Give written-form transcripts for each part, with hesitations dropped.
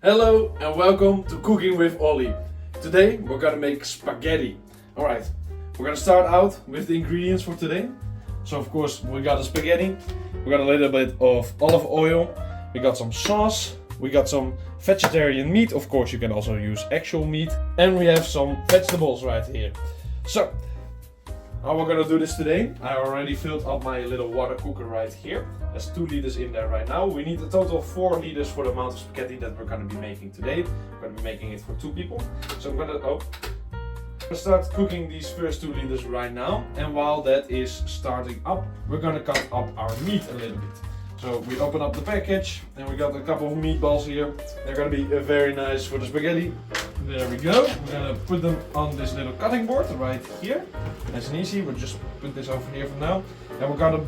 Hello and welcome to Cooking with Ollie. Today we're gonna make spaghetti. Alright, we're gonna start out with the ingredients for today. So of course we got the spaghetti, we got a little bit of olive oil, we got some sauce, we got some vegetarian meat, of course you can also use actual meat, and we have some vegetables right here. So, how we're gonna do this today, I already filled up my little water cooker right here. There's 2 liters in there right now. We need a total of 4 liters for the amount of spaghetti that we're gonna be making today. We're gonna be making it for 2 people. So I'm gonna start cooking these first 2 liters right now. And while that is starting up, we're gonna cut up our meat a little bit. So we open up the package and we got a couple of meatballs here. They're gonna be very nice for the spaghetti. There we go. We're gonna put them on this little cutting board right here. Nice and easy. We'll just put this over here for now. And we're gonna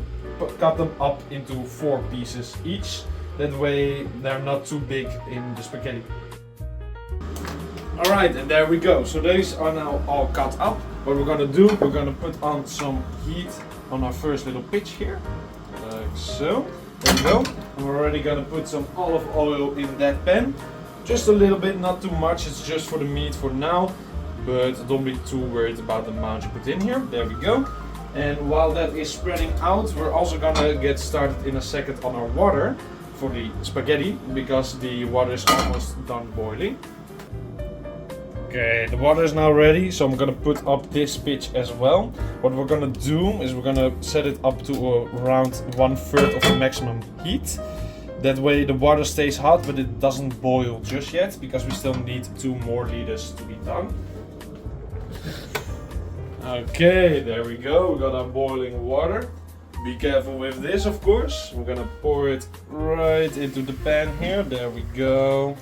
cut them up into 4 pieces each. That way they're not too big in the spaghetti. Alright, and there we go. So these are now all cut up. What we're gonna do, we're gonna put on some heat on our first little pitch here. Like so. There we go. And we're already gonna put some olive oil in that pan. Just a little bit, not too much, it's just for the meat for now. But don't be too worried about the amount you put in here. There we go. And while that is spreading out, we're also gonna get started in a second on our water for the spaghetti, because the water is almost done boiling. Okay, the water is now ready, so I'm gonna put up this pitch as well. What we're gonna do is we're gonna set it up to around 1/3 of the maximum heat. That way the water stays hot, but it doesn't boil just yet, because we still need 2 more liters to be done. Okay, there we go. We got our boiling water. Be careful with this, of course. We're gonna pour it right into the pan here. There we go.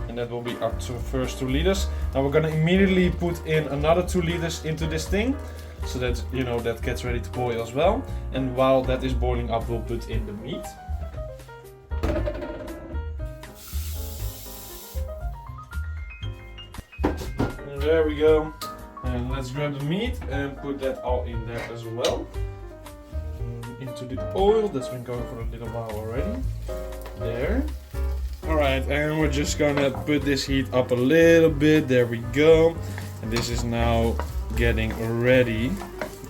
And that will be our first 2 liters. Now we're gonna immediately put in another 2 liters into this thing, so that that gets ready to boil as well. And while that is boiling up, we'll put in the meat. And there we go. And let's grab the meat and put that all in there as well. Into the oil, that's been going for a little while already. There. Alright, and we're just gonna put this heat up a little bit. There we go. And this is now getting ready.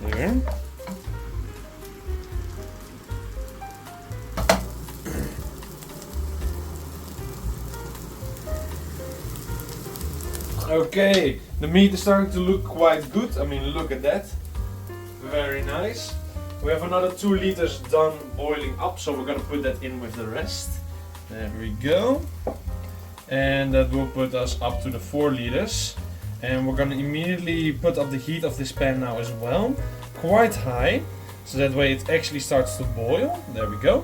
There. Okay, the meat is starting to look quite good. I mean, look at that. Very nice. We have another 2 liters done boiling up, so we're gonna put that in with the rest. There we go. And that will put us up to the 4 liters. And we're gonna immediately put up the heat of this pan now as well. Quite high, so that way it actually starts to boil. There we go.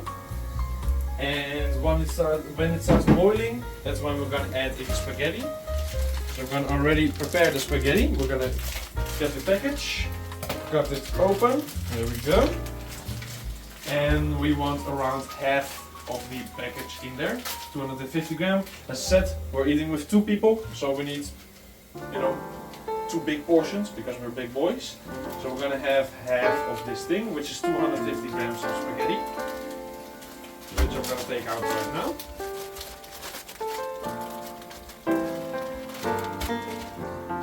And when it starts boiling, that's when we're gonna add in the spaghetti. So we're gonna already prepare the spaghetti. We're gonna get the package, cut it open. There we go. And we want around half of the package in there, 250 grams. As said, we're eating with 2 people, so we need, 2 big portions because we're big boys. So we're gonna have half of this thing, which is 250 grams of spaghetti, which I'm gonna take out right now.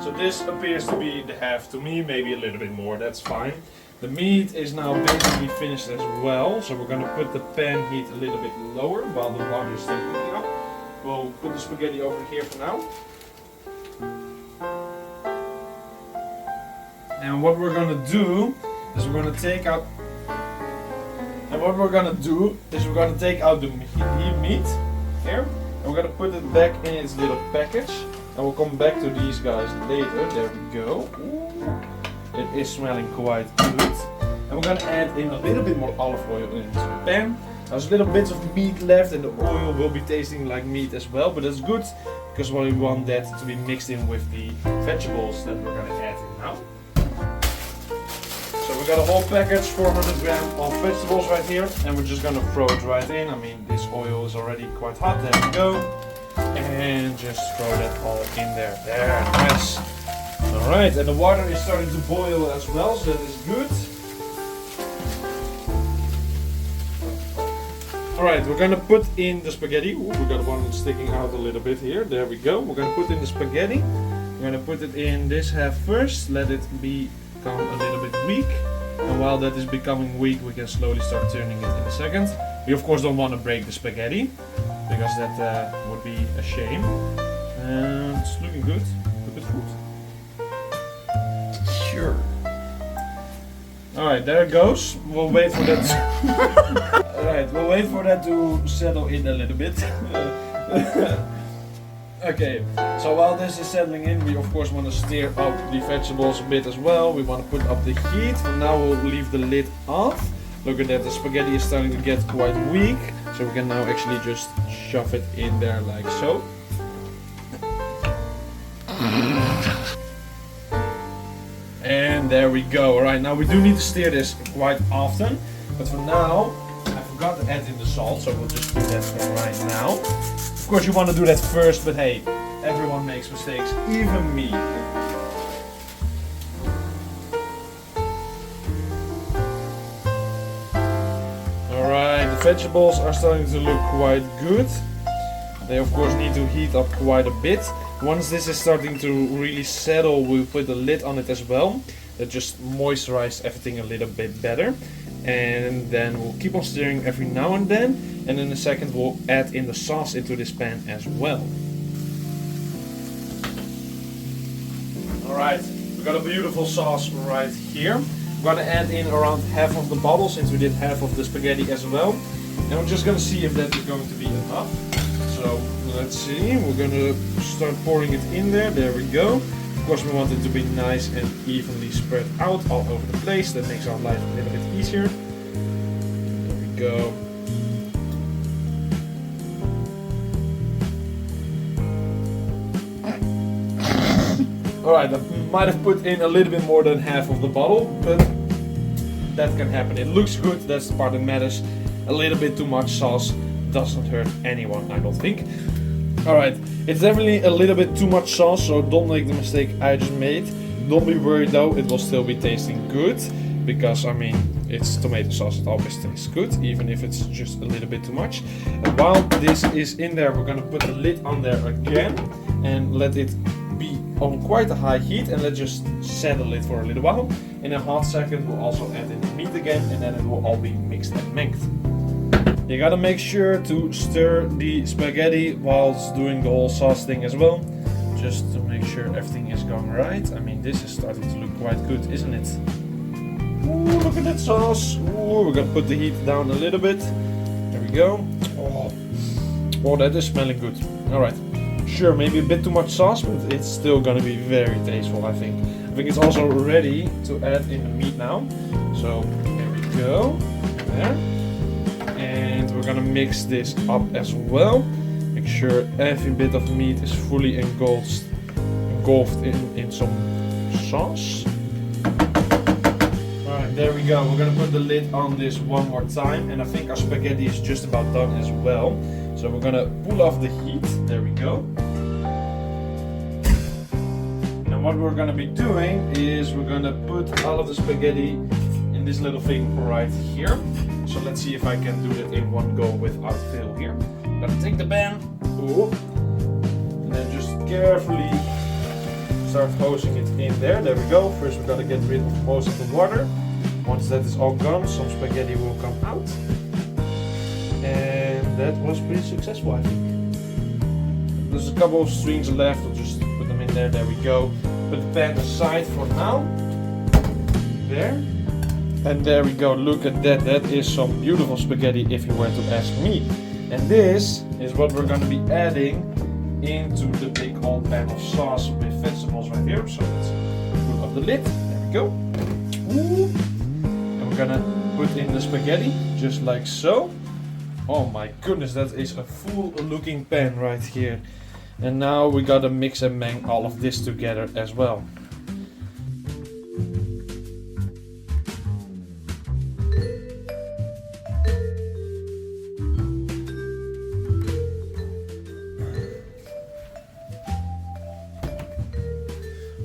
So this appears to be the half to me, maybe a little bit more, that's fine. The meat is now basically finished as well, so we're going to put the pan heat a little bit lower while the water is still cooking up. We'll put the spaghetti over here for now. And what we're going to do is we're going to take out the meat here, and we're going to put it back in its little package. And we'll come back to these guys later. There we go. Ooh, it is smelling quite good. And we're gonna add in a little bit more olive oil into the pan. There's little bits of meat left, and the oil will be tasting like meat as well, but that's good because we want that to be mixed in with the vegetables that we're gonna add in now. So we got a whole package, 400 grams of vegetables right here, and we're just gonna throw it right in. I mean, this oil is already quite hot. There we go. And just throw that all in there. There, nice. Alright, and the water is starting to boil as well, so that is good. Alright, we're gonna put in the spaghetti. Ooh, we got one sticking out a little bit here. There we go. We're gonna put in the spaghetti. We're gonna put it in this half first. Let it become a little bit weak. And while that is becoming weak, we can slowly start turning it in a second. We of course don't want to break the spaghetti, because that would be a shame. And it's looking good. Look at food. Sure. Alright, there it goes. We'll wait for that. Alright, we'll wait for that to settle in a little bit. Okay, so while this is settling in, we of course want to stir up the vegetables a bit as well. We want to put up the heat. For now we'll leave the lid off. Look at that, the spaghetti is starting to get quite weak. So we can now actually just shove it in there like so. And there we go. Alright, now we do need to stir this quite often. But for now, I forgot to add in the salt, so we'll just do that right now. Of course you want to do that first, but hey, everyone makes mistakes, even me. Alright, the vegetables are starting to look quite good. They of course need to heat up quite a bit. Once this is starting to really settle, we'll put the lid on it as well. That just moisturizes everything a little bit better. And then we'll keep on stirring every now and then. And in a second we'll add in the sauce into this pan as well. Alright, we got a beautiful sauce right here. We're gonna add in around half of the bottle, since we did half of the spaghetti as well. And we're just gonna see if that is going to be enough. So let's see, we're gonna start pouring it in there. There we go. Of course we want it to be nice and evenly spread out all over the place. That makes our life a little bit easier. There we go. Alright, I might have put in a little bit more than half of the bottle, but that can happen. It looks good, that's the part that matters. A little bit too much sauce doesn't hurt anyone, I don't think. Alright, it's definitely a little bit too much sauce, so don't make the mistake I just made. Don't be worried though, it will still be tasting good. Because, I mean, it's tomato sauce, it always tastes good, even if it's just a little bit too much. And while this is in there, we're gonna put the lid on there again. And let it be on quite a high heat, and let's just settle it for a little while. In a hot second, we'll also add in the meat again, and then it will all be mixed and menged. You gotta make sure to stir the spaghetti whilst doing the whole sauce thing as well, just to make sure everything is going right. I mean, this is starting to look quite good, isn't it? Ooh, look at that sauce. Ooh, we're gonna put the heat down a little bit. There we go. Oh, that is smelling good. Alright. Sure, maybe a bit too much sauce, but it's still gonna be very tasteful, I think. I think it's also ready to add in the meat now. So, there we go. There. And we're gonna mix this up as well. Make sure every bit of meat is fully engulfed in some sauce. Alright, there we go. We're gonna put the lid on this one more time, and I think our spaghetti is just about done as well. So we're gonna pull off the heat. There we go. And what we're gonna be doing is we're gonna put all of the spaghetti in this little thing right here. So let's see if I can do that in one go without fail here. I'm gonna take the pan, and then just carefully start hosing it in there. There we go. First we gotta get rid of most of the water. Once that is all gone, some spaghetti will come out. And that was pretty successful, I think. There's a couple of strings left, I'll just put them in there. There we go. Put the pan aside for now. There. And there we go, look at that. That is some beautiful spaghetti if you were to ask me. And this is what we're going to be adding into the big old pan of sauce with vegetables right here. So let's put up the lid. There we go. Ooh. And we're going to put in the spaghetti just like so. Oh my goodness, that is a full looking pan right here. And now we got to mix and meng all of this together as well.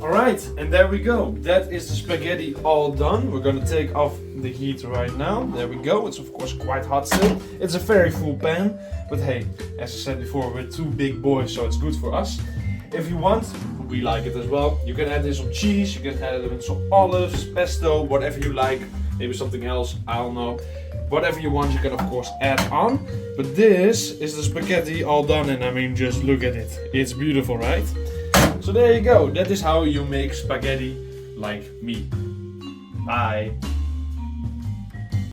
Alright, and there we go. That is the spaghetti all done. We're gonna take off the heat right now. There we go. It's of course quite hot still. It's a very full pan. But hey, as I said before, we're two big boys, so it's good for us. If you want, we like it as well. You can add in some cheese, you can add in some olives, pesto, whatever you like. Maybe something else, I don't know. Whatever you want, you can of course add on. But this is the spaghetti all done, and I mean, just look at it. It's beautiful, right? So there you go. That is how you make spaghetti like me. Bye.